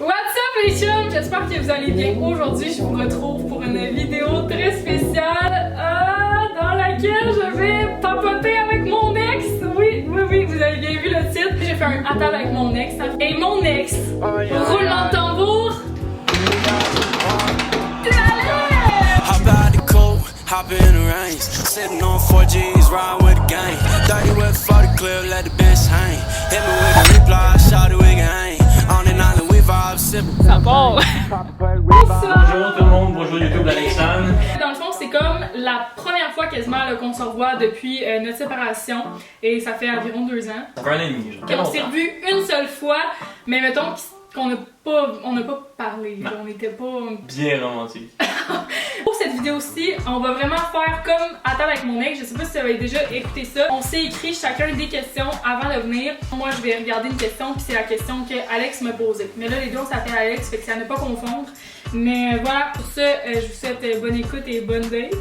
What's up les chums? J'espère que vous allez bien. Aujourd'hui, je vous retrouve pour une vidéo très spéciale dans laquelle je vais papoter avec mon ex. Oui, vous avez bien vu le titre. J'ai fait un attable avec mon ex. Et mon ex, roulement de tambour. Hop in the range, sitting on 4Gs, ride with the gang. 30 with 40 clip, let the bench hang. Hit me with a reply, shot it, we can hang. On an island, we vibe, sipping. Ça part! Bonjour tout le monde, bonjour YouTube d'Alexandre. Dans le fond, c'est comme la première fois quasiment qu'on se revoit depuis notre séparation. Et ça fait environ 2 ans. Ça fait un an et demi, genre. On s'est revus une seule fois, mais mettons qu'on n'a pas parlé. Non. On n'était pas... Bien romantique. Pour cette vidéo-ci, on va vraiment faire comme à table avec mon ex. Je sais pas si vous avez déjà écouté ça. On s'est écrit chacun des questions avant de venir. Moi, je vais regarder une question, puis c'est la question que Alex m'a posée. Mais là, les deux, on s'appelle Alex, fait que c'est à ne pas confondre. Mais voilà, pour ça, je vous souhaite bonne écoute et bonne date.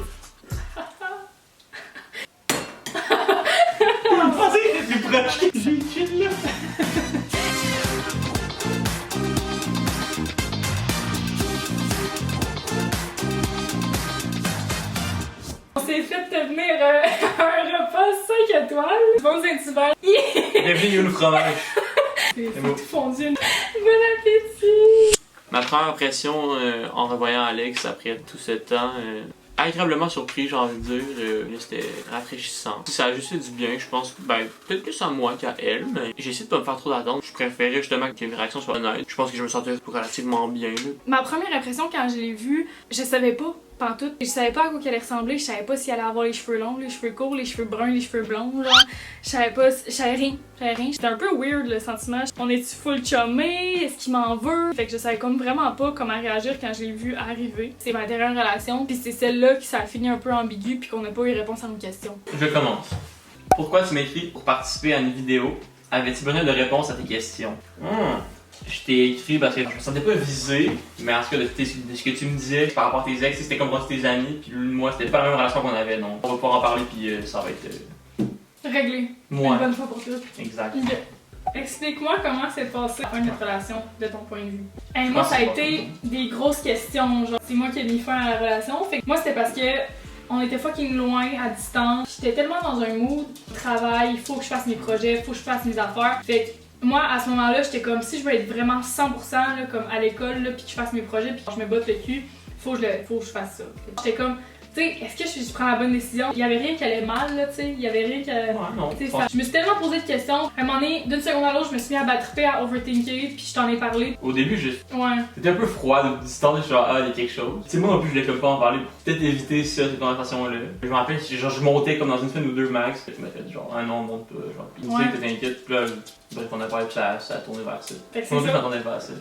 J'ai projeté, j'ai écrit là. On s'est fait venir un repas 5 étoiles. Bon Saint-Hubert. Bienvenue au fromage. C'est beau. tout fondu. Bon appétit! Ma première impression en revoyant Alex après tout ce temps, agréablement surpris, j'ai envie de dire. Là, c'était rafraîchissant. Ça a juste fait du bien, je pense. Ben, peut-être plus à moi qu'à elle, mais j'ai essayé de pas me faire trop d'attentes. Je préférais justement que mes réactions soient honnêtes. Je pense que je me sentais relativement bien. Là. Ma première impression quand je l'ai vue, je savais pas pantoute. Je savais pas à quoi qu'elle allait ressembler, je savais pas si elle allait avoir les cheveux longs, les cheveux courts, les cheveux bruns, les cheveux blonds, genre. Je savais rien. C'était un peu weird le sentiment. On est-tu full chummé? Est-ce qu'il m'en veut? Fait que je savais comme vraiment pas comment réagir quand je l'ai vu arriver. C'est ma dernière relation, puis c'est celle-là qui ça a fini un peu ambigu puis qu'on n'a pas eu réponse à nos questions. Je commence. Pourquoi tu m'as écrit pour participer à une vidéo? Avais-tu besoin de réponses à tes questions? Je t'ai écrit parce que je me sentais pas visé, mais en tout cas de ce que tu me disais par rapport à tes ex, c'était comme quand tes amis, puis moi c'était pas la même relation qu'on avait, donc on va pas en parler, puis ça va être... Réglé. Moi. Une bonne fois pour toutes. Exact. Explique-moi comment s'est passée notre relation de ton point de vue. Hey, moi, ça a été des grosses questions. Genre, c'est moi qui ai mis fin à la relation. Fait que moi, c'était parce que on était fucking loin, à distance. J'étais tellement dans un mood travail, il faut que je fasse mes projets, il faut que je fasse mes affaires. Fait que moi, à ce moment-là, j'étais comme si je veux être vraiment 100% là, comme à l'école, là, puis que je fasse mes projets, puis que je me botte le cul, faut que je fasse ça. J'étais comme, tu sais, est-ce que je prends la bonne décision? Il y avait rien qui allait mal, là, tu sais, il y avait rien qui allait... Ouais, non, Je me suis tellement posé de questions. À un moment donné, d'une seconde à l'autre, je me suis mis à battriper, à overthinker, puis je t'en ai parlé. Au début, Ouais. c'était un peu froid de distance, je suis genre, ah, il y a quelque chose. Tu sais, moi non plus, je voulais comme pas en parler pour peut-être éviter ça, cette conversation-là. Je me rappelle, genre, je montais comme dans une semaine ou deux max, puis tu m'as fait genre, ah non, monte pas, genre, pis tu sais que t'inquiète, puis là, bref, on a parlé, puis ça a tourné vers ça. Fait que Moi c'est je ça. m'attendais pas à ça.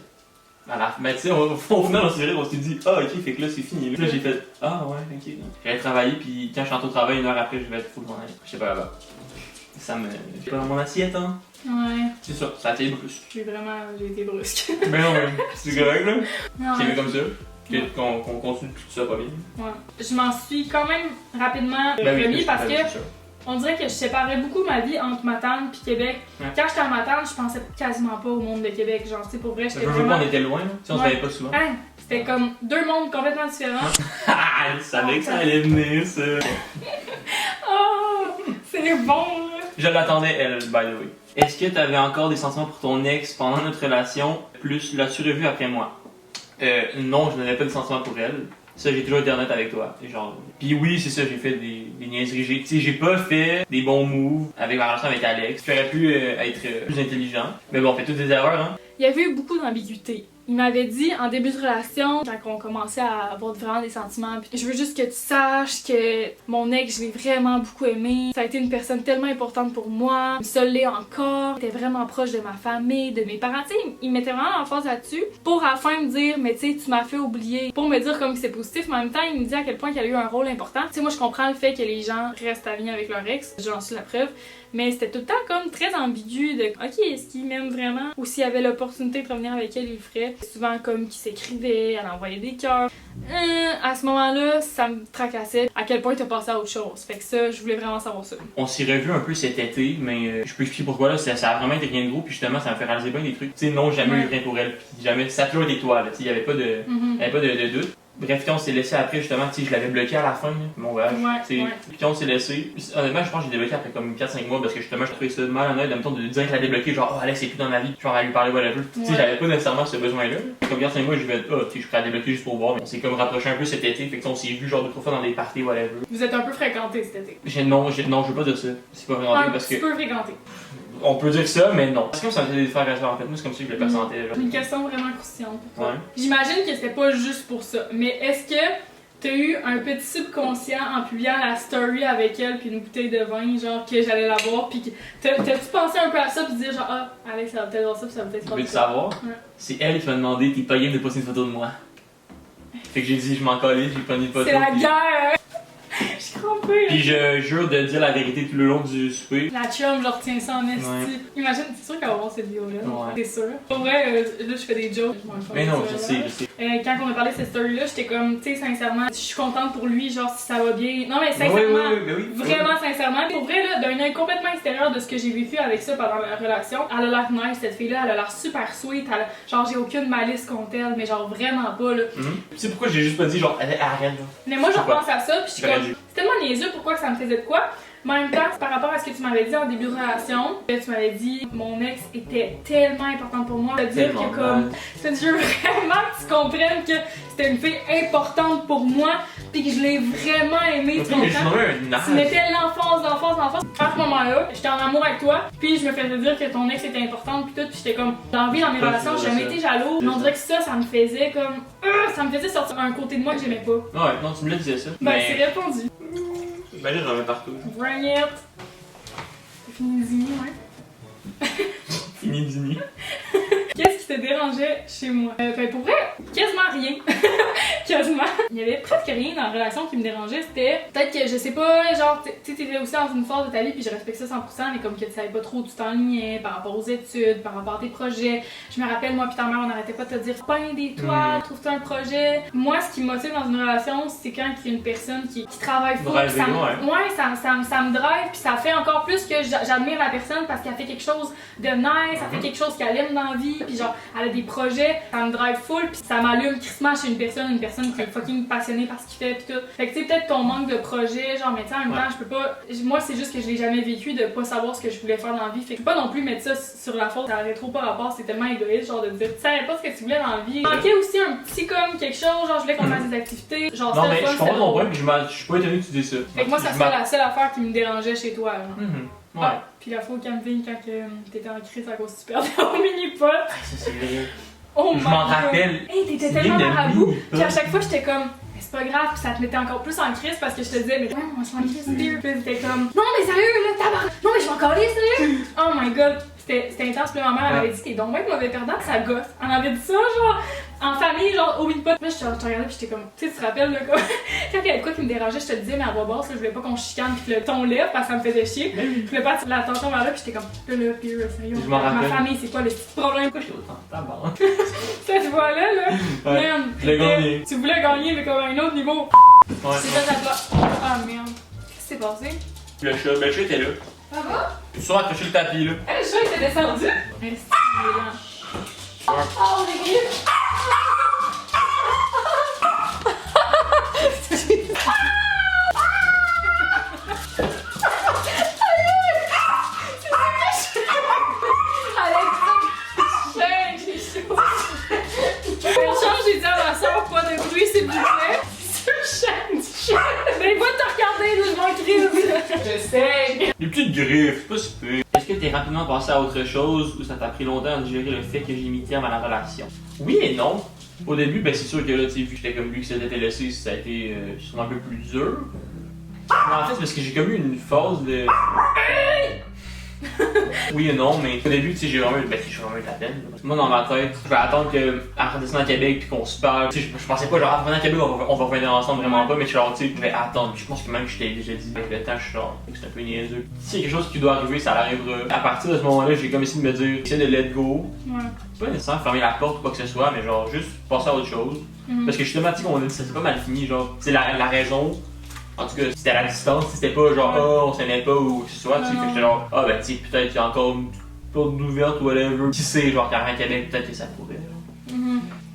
Mais tu sais, au final, on s'est dit, ah, ok, fait que là, c'est fini. Puis là, j'ai fait, ah, ouais, ok. J'allais travailler, puis quand je suis rentré au travail, 1 heure après, je vais être full mon avis. Je sais pas là-bas. Ça me. J'ai pas dans mon assiette, hein. Ouais. C'est ça, ça a été brusque. J'ai été brusque. Mais non, mais c'est correct, là. Non, C'est ouais. mieux comme ça. Qu'on continue tout ça pas bien. Ouais. Je m'en suis quand même rapidement Ben oui, remis parce que c'est ça. on dirait que je séparais beaucoup ma vie entre Matane puis Québec. Ouais. Quand j'étais à Matane, je pensais quasiment pas au monde de Québec. Genre, tu sais, pour vrai, Je j'étais veux vraiment... pas, on était loin, là. Si on se Ouais. voyait pas souvent. Hein? C'était comme 2 mondes complètement différents. Ah, je savais que ça allait venir, ça. Oh! C'est bon, là! Je l'attendais, elle, by the way. Est-ce que t'avais encore des sentiments pour ton ex pendant notre relation? Plus, l'as-tu revu après moi? Non, je n'avais pas de sentiments pour elle. Ça, j'ai toujours été honnête avec toi. Genre... Puis oui, c'est ça, j'ai fait des niaiseries. J'ai pas fait des bons moves avec ma relation avec Alex. J'aurais pu être plus intelligent. Mais bon, on fait toutes des erreurs, hein. Il y avait eu beaucoup d'ambiguïté. Il m'avait dit en début de relation, quand on commençait à avoir vraiment des sentiments, puis je veux juste que tu saches que mon ex, je l'ai vraiment beaucoup aimé. Ça a été une personne tellement importante pour moi. Ça l'est encore. Il était vraiment proche de ma famille, de mes parents. Tu sais, il mettait vraiment l'emphase là-dessus pour à la fin me dire, mais tu sais, tu m'as fait oublier. Pour me dire comme que c'est positif, mais en même temps, il me dit à quel point qu'elle a eu un rôle important. Tu sais, moi, je comprends le fait que les gens restent amis avec leur ex. J'en suis la preuve. Mais c'était tout le temps comme très ambigu de OK, est-ce qu'il m'aime vraiment? Ou s'il avait l'opportunité de revenir avec elle, il le ferait. Souvent comme qui s'écrivait, elle envoyait des cœurs. À ce moment-là, ça me tracassait à quel point t'as passé à autre chose. Fait que ça, je voulais vraiment savoir ça. On s'est revu un peu cet été, mais je peux expliquer pourquoi là, ça a vraiment été rien de gros, puis justement, ça me fait réaliser bien des trucs. Tu sais, non, jamais eu rien pour elle, puis jamais, ça a toujours été toi, là, tu sais, il y avait pas de doute. Bref, quand on s'est laissé après, justement, tu sais, je l'avais bloqué à la fin, mon voyage. Puis quand on s'est laissé, honnêtement, je pense que j'ai débloqué après comme 4-5 mois parce que justement, je trouvais ça malhonnête de me de dire que la débloqué, genre, oh Alex, c'est plus dans ma vie, genre, à lui parler, whatever. Tu sais, j'avais pas nécessairement ce besoin-là. Comme 4-5 mois, je vais être, tu sais, je suis prêt à débloquer juste pour voir. On s'est comme rapproché un peu cet été, fait que on s'est vu genre 2-3 fois dans des parties, whatever. Vous êtes un peu fréquentés cet été. Non, je veux pas dire ça. C'est pas fréquenté parce que. Un peu fréquenté. On peut dire ça, mais non. Parce que ça me fait des faire en fait. Moi, c'est comme si je le pressentais. Une question vraiment croustillante. Ouais. J'imagine que c'était pas juste pour ça, mais est-ce que t'as eu un petit subconscient en publiant la story avec elle puis une bouteille de vin, genre que j'allais la boire, puis t'as-tu pensé un peu à ça puis dire genre ah Alex ça va peut-être voir ça puis ça va peut-être pas. Tu veux savoir? Ouais. C'est elle qui m'a demandé t'es pas game de poster une photo de moi. Fait que j'ai dit je m'en collais, j'ai pas mis de photo. C'est la guerre! Je crampais! Puis je jure de dire la vérité tout le long du souper. La chum, genre retiens ça en esti. Ouais. Imagine, c'est sûr qu'elle va voir cette vidéo-là. Ouais. C'est sûr. Pour vrai, là je fais des jokes. Mais non, je sais. Quand on a parlé de cette story-là, j'étais comme, tu sais, sincèrement, je suis contente pour lui, genre si ça va bien. Non, mais sincèrement, oui. vraiment sincèrement. Pour vrai, là, d'un œil complètement extérieur de ce que j'ai vécu avec ça pendant la relation, elle a l'air nice, cette fille-là, elle a l'air super sweet. Genre, j'ai aucune malice contre elle, mais genre vraiment pas, là. Tu sais pourquoi j'ai juste pas dit genre arrête là. Mais moi, je repense à ça, puis je suis J'aurais comme, dû. c'est tellement niaiseux pourquoi que ça me faisait de quoi. Mais en même temps, par rapport à ce que tu m'avais dit en début de relation, tu m'avais dit mon ex était tellement importante pour moi. C'est-à-dire Tellement que comme, je veux vraiment que tu comprennes que c'était une fille importante pour moi, puis que je l'ai vraiment aimée, tu comprends? Tu mettais l'enfance. À ce moment-là, j'étais en amour avec toi, puis je me faisais dire que ton ex était importante, puis tout, puis j'étais comme, dans la vie, dans mes relations, j'ai jamais été jaloux. Mais on dirait que ça me faisait comme, ça me faisait sortir un côté de moi que j'aimais pas. Ouais, non, tu me l'as dit ça. Ben, c'est répondu. Ben là, j'en mets partout. Bring it! C'est fini Zini, ouais. Fini dîner. Qu'est-ce qui te dérangeait chez moi? Ben pour vrai, quasiment rien. Quasiment. Il y avait presque rien dans la relation qui me dérangeait. C'était peut-être que, je sais pas, genre, tu sais, t'étais aussi dans une phase de ta vie, puis je respecte ça 100%, mais comme que tu savais pas trop où tu t'enlignais par rapport aux études, par rapport à tes projets. Je me rappelle, moi pis ta mère, on n'arrêtait pas de te dire peins des toiles, trouve-toi un projet. Moi, ce qui me motive dans une relation, c'est quand il y a une personne qui travaille fort. Ça me drive, puis ça fait encore plus que j'admire la personne parce qu'elle fait quelque chose de nice, elle fait quelque chose qu'elle aime dans la vie, puis genre, elle a des projets, ça me drive full, puis ça m'allume crissement chez une personne qui est fucking passionnée par ce qu'il fait, puis tout. Fait que tu sais, peut-être ton manque de projet, genre, mais tu sais, en même temps, je peux pas. Moi, c'est juste que je l'ai jamais vécu de pas savoir ce que je voulais faire dans la vie. Fait que je peux pas non plus mettre ça sur la faute, ça aurait trop pas rapport, c'est tellement égoïste, genre, de dire, tu savais pas ce que tu voulais dans la vie. Il manquait aussi un petit comme quelque chose, genre, je voulais qu'on fasse des activités, genre, non, mais je comprends ton point, puis je suis pas étonné que tu dises ça. Fait que moi, ça serait la seule affaire qui me dérangeait chez toi, genre. Ouais. Ah, puis la fois au camping quand t'étais en crise à cause que tu perdais au mini-pot. Ça, c'est vrai. Oh je m'en rappelle. Hey, t'étais tellement marabout. Puis à chaque fois, j'étais comme, mais c'est pas grave, puis ça te mettait encore plus en crise parce que je te disais, mais ouais, moi je suis en crise, pire. Puis t'étais comme, non, mais sérieux, là, tabarnak. Non, mais je vais encore aller, sérieux. Oh my god. C'était intense, puis ma mère elle m'avait dit, t'es donc même mauvais perdant, ça gosse. Elle m'avait dit ça, genre, en famille, genre, au mini-pot. Là, je te regardais, puis j'étais comme, tu sais, tu te rappelles, là, comme, quand il y avait de quoi qui me dérangeait, je te le disais, mais à voix basse, je voulais pas qu'on chicane, puis que le ton lève, parce que ça me faisait chier. Je voulais pas attirer l'attention vers là, puis j'étais comme, là, pire, sérieux. Je m'en rappelle. Ma famille, c'est quoi le petit problème? Pourquoi je suis autant tabarnak? Cette voix-là, là, Ouais, man, je l'ai gagné. Tu voulais gagner, mais comme à un autre niveau. Ouais. C'est ça, toi. Ah merde. Qu'est-ce qui s'est passé? Le chat était là. Ça va? Tu sors accrocher le tapis, là. Le chat était descendu. Merci, il est là. Oh, les griffes! J'ai dit à ma soeur, pas de bruit, s'il vous plaît. C'est le chat. Mais va te regarder, là, je m'en crie. Je sais. Les petites griffes, c'est pas super. Est-ce que t'es rapidement passé à autre chose ou ça t'a pris longtemps à digérer le fait que j'ai mis terme à la relation? Oui et non. Au début, ben c'est sûr que là, tu sais, vu que j'étais comme lui qui s'était laissé, ça a été sûrement un peu plus dur. Mais en fait, c'est parce que j'ai comme eu une phase de. Oui et non, mais au début, tu sais, j'ai vraiment eu de la peine. Moi, dans ma tête, je vais attendre qu'elle redescende à Québec puis qu'on se parle. Tu sais, je pensais pas, genre, revenir à Québec, on va revenir ensemble, vraiment pas, mais genre, tu sais, je vais attendre. Je pense que même je t'ai déjà dit, avec le temps, je suis genre, c'est un peu niaiseux. Si y a quelque chose qui doit arriver, ça arrivera. À partir de ce moment-là, j'ai comme essayé de me dire, essayer de let go. Ouais. C'est pas nécessairement fermer la porte ou quoi que ce soit, mais genre, juste passer à autre chose. Parce que justement, tu sais, on a dit, ça c'est pas mal fini, genre, c'est la raison. En tout cas, c'était à la distance, c'était pas genre, ah, on s'aimait pas ou quoi que ce soit, tu sais, que j'étais genre, ah, ben, tu sais, peut-être qu'il y a encore une porte ouverte ou whatever. Qui sait, genre, qu'à Québec, peut-être que ça pourrait.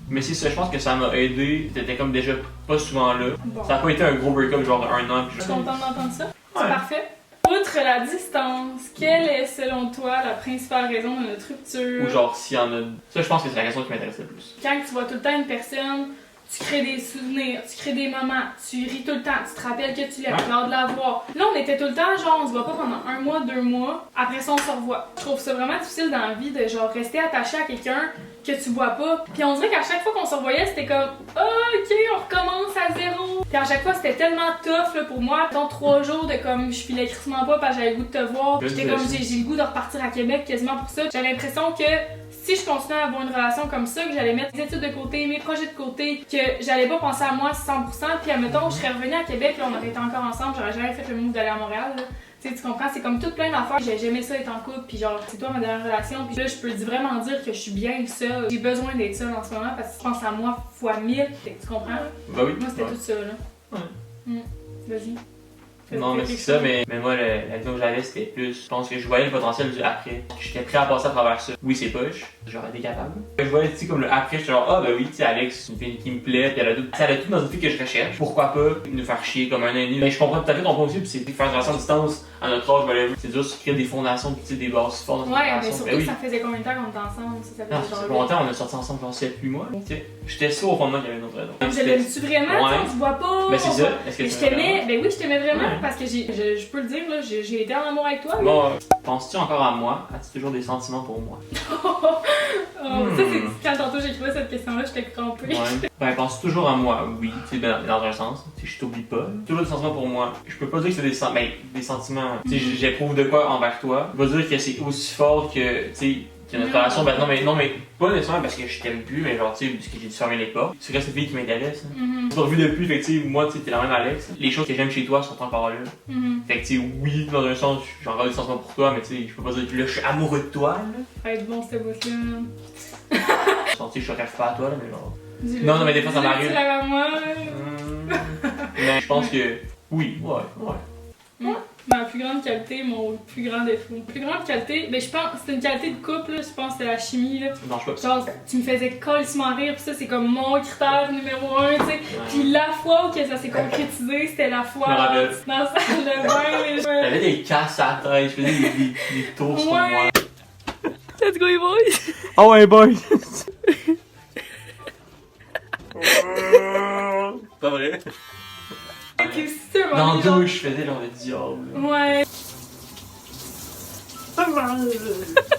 Mais c'est ça, je pense que ça m'a aidé. T'étais comme déjà pas souvent là. Bon. Ça a pas été un gros break-up, genre de 1 an. Je suis contente d'entendre ça. Ouais. C'est parfait. Outre la distance, quelle est selon toi la principale raison de notre rupture? Ou genre, s'il y en a. Ça, je pense que c'est la question qui m'intéresse le plus. Quand tu vois tout le temps une personne, tu crées des souvenirs, tu crées des moments, tu ris tout le temps, tu te rappelles que tu l'aimes, tu as hâte de la voir. Là, on était tout le temps, genre, on se voit pas pendant 1 mois, 2 mois, après ça, on se revoit. Je trouve ça vraiment difficile dans la vie de, genre, rester attaché à quelqu'un que tu vois pas. Puis on dirait qu'à chaque fois qu'on se revoyait, c'était comme, ah, ok, on recommence à zéro. Puis à chaque fois, c'était tellement tough là, pour moi. Dans 3 jours de comme, je filais crissement pas parce que j'avais le goût de te voir. J'étais comme, j'ai le goût de repartir à Québec quasiment pour ça. J'avais l'impression que si je continuais à avoir une relation comme ça, que j'allais mettre mes études de côté, mes projets de côté, que j'allais pas penser à moi 100%, puis admettons, je serais revenue à Québec, là, on aurait été encore ensemble, j'aurais jamais fait le move d'aller à Montréal, là. Tu sais, tu comprends, c'est comme tout plein d'affaires. J'aimais ça être en couple, puis genre, c'est toi ma dernière relation, puis là, je peux vraiment dire que je suis bien seule. J'ai besoin d'être seule en ce moment parce que je pense à moi fois 1000, tu comprends? Bah oui. Moi, c'était ouais. tout ça, là. Vas-y. Non, mais c'est ça, mais moi, la vision que j'avais, c'était plus. Je pense que je voyais le potentiel du après. J'étais prêt à passer à travers ça. Oui, c'est poche, j'aurais été capable. Je voyais, tu sais, comme le après, j'étais genre, ah, ben oui, tu sais, Alex, c'est une fille qui me plaît, pis elle a tout dans une fille que je recherche. Pourquoi pas nous faire chier comme un ami? Mais je comprends tout à fait ton point aussi, pis c'est faire une relation à distance à notre âge, whatever. C'est dur de créer des fondations, pis tu sais, des bases fortes dans une Ouais, relation. mais surtout Ben oui. ça faisait combien de temps qu'on était ensemble? Ça Non, faisait ça fait genre. longtemps, on a sorti ensemble pendant 7-8 mois. Tu sais, j'étais sûr au fond de moi qu'il y avait une autre raison. Comme je l'aime-tu vraiment? Ouais. On se voit pas. Ben c'est ça. Est-ce que Mais tu je t'aimais, ben oui, je t'aimais vraiment Ouais. parce que je peux le dire, là, j'ai été en amour avec toi. là. Bon, penses-tu encore à moi? As-tu toujours des sentiments pour moi? Oh, ça, c'est quand tantôt j'écrivais cette question-là, j'étais crampée. Ouais. Ben, penses dans moi? Oui, tu sais, dans un sens. Tu sais, je t'oublie pas. Toujours des sentiments pour moi. Je peux pas dire que c'est des sentiments. Tu sais, j'éprouve de quoi envers toi. Je vais dire que c'est aussi fort que, tu sais, que notre relation. Ben, non, mais pas nécessairement parce que je t'aime plus, mais genre, tu sais, parce que j'ai dû fermer les portes. C'est que cette fille qui m'intéresse. Hein. Tu m'as revu depuis, fait que, tu sais, moi, tu sais, t'es la même Alex. Les choses que j'aime chez toi sont encore là. Fait que, tu sais, oui, dans un sens, j'ai encore des sentiments pour toi, mais tu sais, je peux pas dire que là, je suis amoureux de toi, là. Ça va être bon, cette bout-là. Genre, tu sais, je te rêve pas à toi, là, mais genre. Dis-le. Non, mais des fois, ça Dis-le, m'arrive. tu l'as à moi. Mais je pense que, oui, ouais. Ma plus grande qualité, mon plus grand défaut. Ma plus grande qualité, ben je pense, c'est une qualité de couple, là, je pense que c'est la chimie, là. Non, je sais pas. Genre, tu me faisais colissement rire, pis ça, c'est comme mon critère numéro 1, tu sais. Pis la fois où que ça s'est concrétisé, c'était la fois Je me rappelle. dans la salle de bain. T'avais des casses à la tête, je faisais des tours sur Ouais. moi. Let's go, les boys! Oh ouais, boy! Pas vrai? T'es sûr, Dans genre- le douche, je faisais genre le diable. Ouais.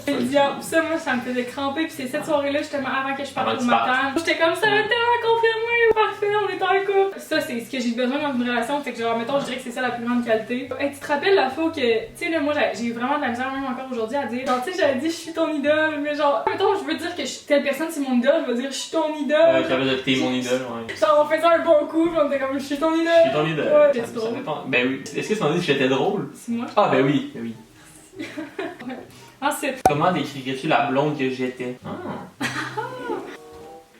Le diable, ça, moi, ça me faisait cramper. Puis c'est cette soirée-là, justement, avant que je parte Avant pour que tu ma partes. table. J'étais comme ça, tellement confirmé, parfait, on est en couple. Ça, c'est ce que j'ai besoin dans une relation. Fait que, genre, mettons, je dirais que c'est ça la plus grande qualité. Hey, tu te rappelles la fois que, tu sais, là, moi, j'ai vraiment de la misère, même encore aujourd'hui, à dire, genre, tu sais, j'avais dit, je suis ton idole. Mais genre, mettons, je veux dire que telle personne, c'est mon idole, je veux dire, je suis ton idole. Ouais, j'avais de t'es mon idole, ouais. Genre, on faisait un bon coup, puis on était comme, je suis ton idole. Je suis ton idole. Ouais, Ça c'est me drôle. fait pas- Ben oui. Est-ce que tu m'as dit que j'étais drôle? C'est moi. Ah, ben oui. Ben oui. Ensuite, Comment décrirais-tu la blonde que j'étais? Ah.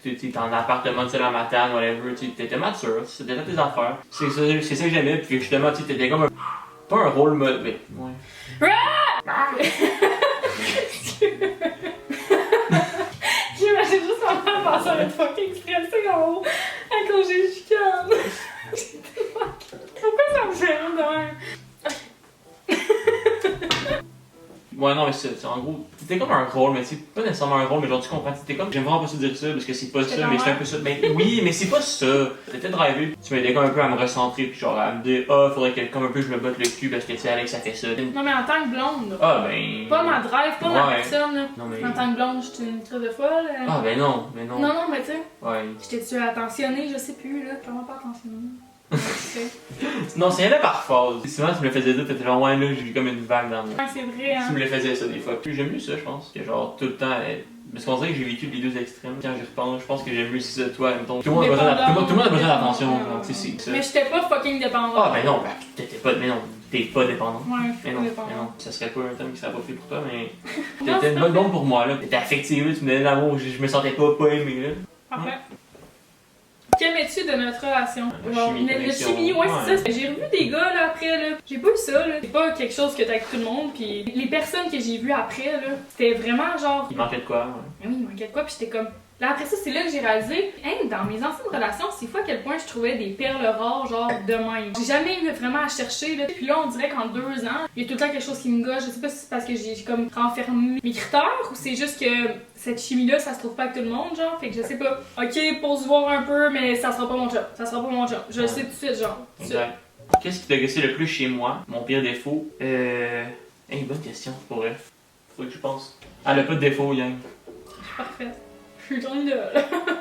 Tu étais en appartement, tu sais, la matane, whatever, tu étais mature, c'était là tes affaires. C'est ça que j'aimais, puis que justement, tu t'étais comme un. Pas un rôle mode, mais. Ouais. j'imagine juste ma mère passer à être fucking stressée en haut à cause j'ai chicane. Pourquoi ça me fait rire de même? Ouais, non, mais c'est en gros, c'était comme un rôle, mais c'est pas nécessairement un rôle, mais genre tu comprends, c'était comme, j'aime vraiment pas ça dire ça parce que c'est pas J'étais ça, mais ta c'est un mère. peu ça. Ben oui, mais c'est pas ça. T'étais drivé, tu m'aidais comme un peu à me recentrer, puis genre à me dire, ah, faudrait que comme un peu je me botte le cul parce que tu sais, Alex, ça fait ça. Non, mais en tant que blonde, Ah, ben. pas ma drive, pas ma Ouais. personne. Là. Non, mais. En tant que blonde, je suis une crise de folle. Ah, ben non, mais non. Non, non, mais tu sais, Ouais. j'étais-tu attentionnée, je sais plus, là. Vraiment pas attentionnée. Non, c'est rien par phase. Souvent, tu me le faisais dire, t'étais genre, ouais, là, j'ai vu comme une vague dans le. Ouais, c'est vrai, hein. Tu me le faisais ça des fois. Puis j'aime mieux ça, je pense. Que genre, tout le temps. Parce qu'on dirait que j'ai vécu les deux extrêmes. Quand j'y repense, je pense que j'aime mieux si ça, toi, mettons. Tout le monde a besoin d'attention. Donc, c'est ça. Mais j'étais pas fucking dépendante. Ah, ben non, t'étais pas. Mais non, t'es pas dépendant. Ouais, Mais non, dépendante. mais non, ça serait pas un thème qui serait pas fait pour toi, mais. T'étais une bonne blonde pour moi, là. T'étais affective, là, tu me donnais de l'amour, je me sentais pas aimé, là. Parfait. Qu'aimais-tu de notre relation? Genre, Chimie, le connexion. chimie, ouais, c'est ça. J'ai revu des gars là après, là. J'ai pas eu ça, là. C'est pas quelque chose que t'as avec tout le monde. Puis les personnes que j'ai vues après, là, c'était vraiment genre. Il manquait de quoi, ouais. Mais oui, il manquait de quoi, puis j'étais comme. Là, après ça, c'est là que j'ai réalisé, hein, dans mes anciennes relations, c'est fou à quel point je trouvais des perles rares, genre, de même. J'ai jamais eu vraiment à chercher, là. Puis là, on dirait qu'en 2 ans, il y a tout le temps quelque chose qui me gâche. Je sais pas si c'est parce que j'ai comme renfermé mes critères ou c'est juste que cette chimie-là, ça se trouve pas avec tout le monde, genre. Fait que je sais pas. Ok, pour se voir un peu, mais ça sera pas mon job. Ça sera pas mon job. Je le sais tout de suite, genre. Tout de suite. Exact. Qu'est-ce qui t'a agacé le plus chez moi? Mon pire défaut? Hey, bonne question, pour vrai. Faut que je pense. Elle a pas de défaut, Yang. Parfait. Je suis ton idole.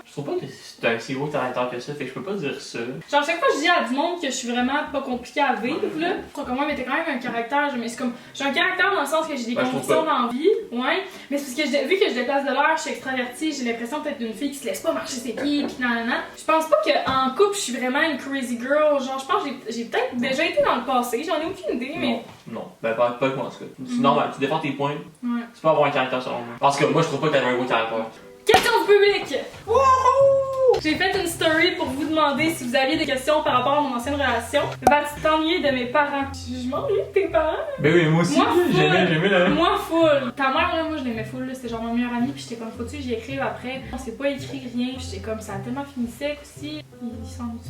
Je trouve pas que c'est un si gros talent que ça, fait que je peux pas dire ça. Genre, chaque fois, je dis à du monde que je suis vraiment pas compliquée à vivre, là. Comme moi, mais t'es quand même un caractère. Mais c'est comme. J'ai un caractère dans le sens que j'ai des Ouais, je trouve convictions dans la vie. Ouais. Mais c'est parce que vu que je déplace de l'air, je suis extravertie, j'ai l'impression peut-être d'une fille qui se laisse pas marcher ses pieds, pis nanana. Je pense pas qu'en couple, je suis vraiment une crazy girl. Genre, je pense que j'ai peut-être déjà été dans le passé. J'en ai aucune idée, mais. Non, ben pas avec moi en tout cas. C'est normal, tu défends tes points. Ouais. C'est pas avoir un caractère selon moi. Parce que moi, je trouve pas que t'avais un gros caractère. Question du public! Wouhou! J'ai fait une story pour vous demander si vous aviez des questions par rapport à mon ancienne relation. Vas-tu t'ennuyer de mes parents? Je m'ennuie de tes parents? Ben oui, moi aussi, Moi, j'aimais la. Moi, full. Ta mère, là, moi, je l'aimais full, là. C'était genre ma meilleure amie, puis j'étais comme, faut-tu que j'y écrive après? On s'est pas écrit rien, puis j'étais comme, ça a tellement fini sec aussi. Il s'ennuie.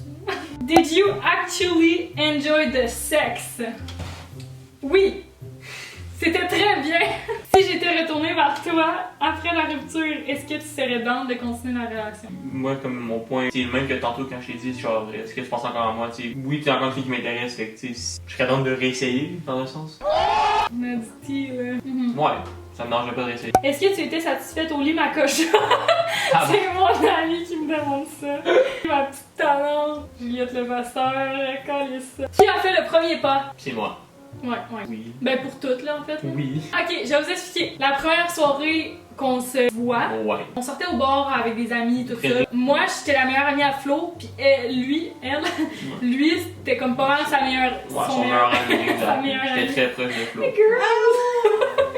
Did you actually enjoy the sex? Oui! C'était très bien! Si j'étais retournée vers toi après la rupture, est-ce que tu serais down de continuer la relation? Moi, comme mon point, c'est le même que tantôt quand je t'ai dit, genre, est-ce que tu penses encore à moi? T'sais, oui, t'es encore une fille qui m'intéresse, fait que, tu sais, je serais down de réessayer, dans un sens. Naditi, là. Ouais, ça me dérangerait pas de réessayer. Est-ce que tu étais satisfaite au lit, ma coche? Ah bon? C'est mon ami qui me demande ça. Ma petite talente, Juliette Levasseur, ça. Qui a fait le premier pas? C'est moi. Ouais, ouais. Oui. Ben pour toutes, là, en fait. Là. Oui. Ok, je vais vous expliquer. La première soirée qu'on se voit, Ouais. on sortait au bar avec des amis, tout ça. Très Moi, j'étais la meilleure amie à Flo, puis lui, lui, c'était comme pas mal sa meilleure... Ouais, son son meilleur ami. sa meilleure J'étais amie. très proche de Flo.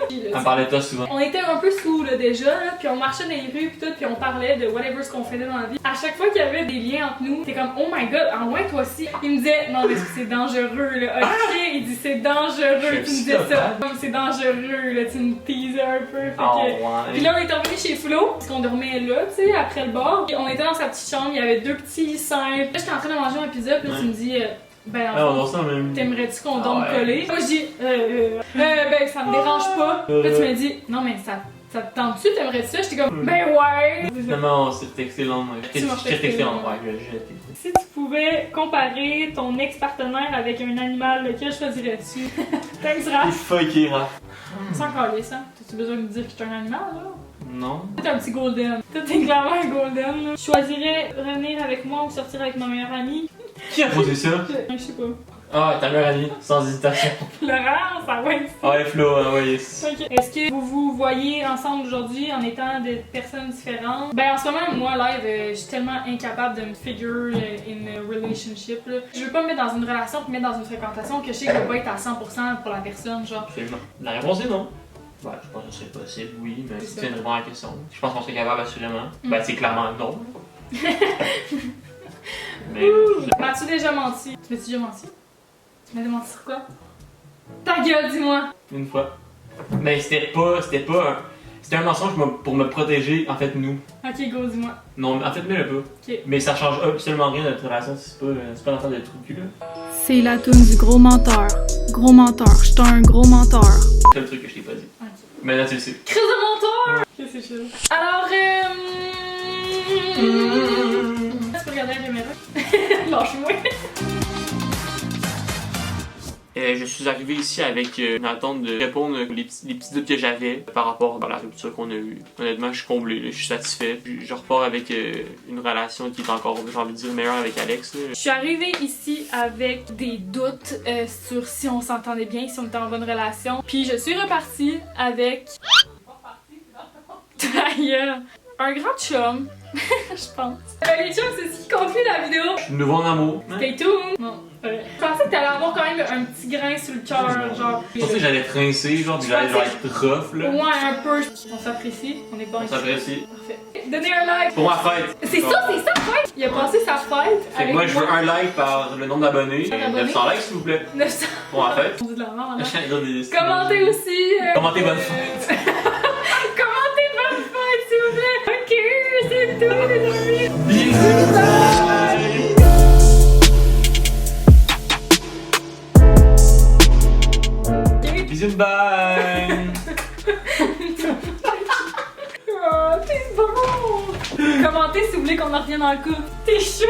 Puis Elle là, me parlait de toi souvent. on était un peu sous là, déjà, là, puis on marchait dans les rues pis tout, puis on parlait de whatever ce qu'on faisait dans la vie. À chaque fois qu'il y avait des liens entre nous, c'était comme oh my god, en moins toi aussi. Il me disait non mais c'est dangereux là, ok, il dit c'est dangereux, Je tu me suis disais ça, psychopathe. comme c'est dangereux là, tu me teasais un peu. Fait Oh, que... ouais. Puis là on est revenu chez Flo, parce qu'on dormait là, tu sais, après le bar. Puis on était dans sa petite chambre, il y avait 2 petits simples. Là j'étais en train de manger un pizza, puis là tu me dis ben Ah, on en dort ça même. t'aimerais-tu qu'on dorme Ah ouais. collé? Moi je dis ben ça me dérange pas. Là tu me dis non mais ça te tente-tu? T'aimerais ça? J'étais comme ben ouais! Finalement, on s'est texté le lendemain. Tu m'as Je t'ai texté le texté, lendemain. Ouais, j'ai texté. Si tu pouvais comparer ton ex-partenaire avec un animal, lequel choisirais-tu? Thanks Raph! Fucké, Raph. Sans caler ça. T'as-tu besoin de dire que je suis un animal là? Non. T'es un petit golden. Toi t'es clairement un golden. Là. Je choisirais revenir avec moi ou sortir avec ma meilleure amie. Qui a posé ça? Je sais pas. Ah, ta meilleure amie, sans hésitation. Laurent, ça va être Ah ouais, Flo, ah ouais, yes. Ok. Est-ce que vous vous voyez ensemble aujourd'hui en étant des personnes différentes? Ben en ce moment, moi live, je suis tellement incapable de me figure in a relationship. Là. Je veux pas me mettre dans une relation puis me mettre dans une fréquentation que je sais que je vais pas être à 100% pour la personne, genre. Absolument. La réponse est non. Ouais, je pense que ce serait possible, oui, mais C'est si ça. tu viens de répondre à la question. Je pense qu'on serait capable, assurément. Ben, c'est clairement non. Mais. M'as-tu déjà menti? Tu m'as-tu déjà menti? Tu m'as menti sur quoi? Ta gueule, dis-moi! Une fois. Mais c'était un mensonge pour me protéger, en fait, nous. Ok, go, dis-moi. Non, en fait, mais le pas. Ok. Mais ça change absolument rien de notre relation, c'est pas l'affaire de trou de cul, là. C'est la toune du gros menteur. Gros menteur, j'étais un gros menteur. C'est le truc que je t'ai pas dit. Ok. Mais là, tu le sais. Crise de menteur! Ok, c'est chill. Alors, tu peux regarder la caméra? Lâche-moi. Je suis arrivé ici avec une attente de répondre les petits doutes que j'avais par rapport à la rupture qu'on a eue. Honnêtement, je suis comblé, là, je suis satisfait. Je repars avec une relation qui est encore, j'ai envie de dire, meilleure avec Alex. Là. Je suis arrivée ici avec des doutes sur si on s'entendait bien, si on était en bonne relation. Puis je suis repartie avec... Ailleurs. Un grand chum, je pense. Les chums, c'est ce qui conclut la vidéo. Je suis nouveau en amour. Stay tuned. Bon, je pensais que t'allais avoir quand même un petit grain sur le cœur, genre. Je pensais que j'allais trincer, genre, puis j'allais genre être rough, là. Ouais, un peu. On s'apprécie, on est bon. On s'apprécie. Parfait. Donnez un like. Pour ma fête. C'est ça, fête. Il a passé sa fête. Fait que moi, je veux un like par le nombre d'abonnés. 900 likes, s'il vous plaît. 900. Pour ma fête. On dit de la merde, hein. Commentez Commentez aussi. Commentez bonne fête. Commentez bonne fête, s'il vous plaît. Ok, c'est tout, les amis. Bisous, bye. Bisous, bye. Oh, t'es bon! Commentez si vous voulez qu'on en revienne en couple. T'es chou!